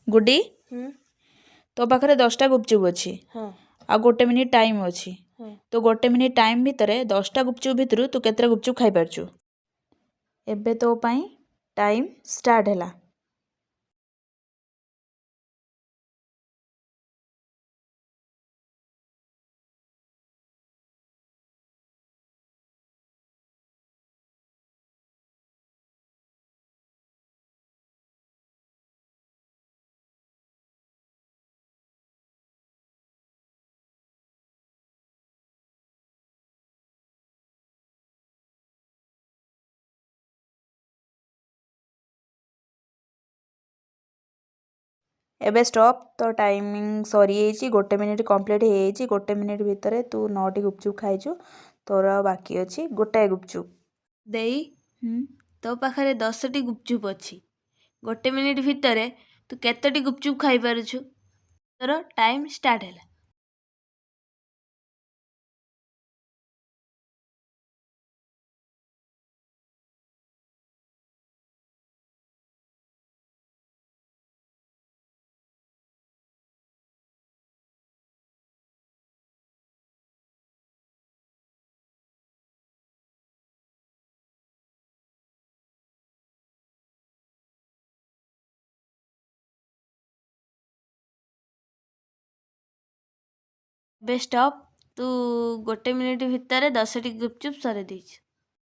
गुड्डी हम्म तो पाखे 10टा गुपचुप अच्छी हाँ आ 1 मिनिट टाइम अच्छी हाँ तो 1 मिनिट टाइम भितर 10टा गुपचुप भितर तू केतटा गुपचुप खाई पारछु एबे तो पाई टाइम स्टार्ट हैला। एबे स्टॉप तो टाइमिंग सरी 1 मिनिट कंप्लीट हो 1 मिनिट भितर तू 9टी गुपचुप खाइछु तोर बाकी अच्छी गोटाए गुपचुप देई तो पाखे 10टी गुपचुप अच्छी 1 मिनिट भितर तू केतोटी गुपचुप खाई पारुछु तोर टाइम स्टार्ट है। बे स्टॉप तू 1 मिनिट भितर 10टी गुपचुप सरे देइछ।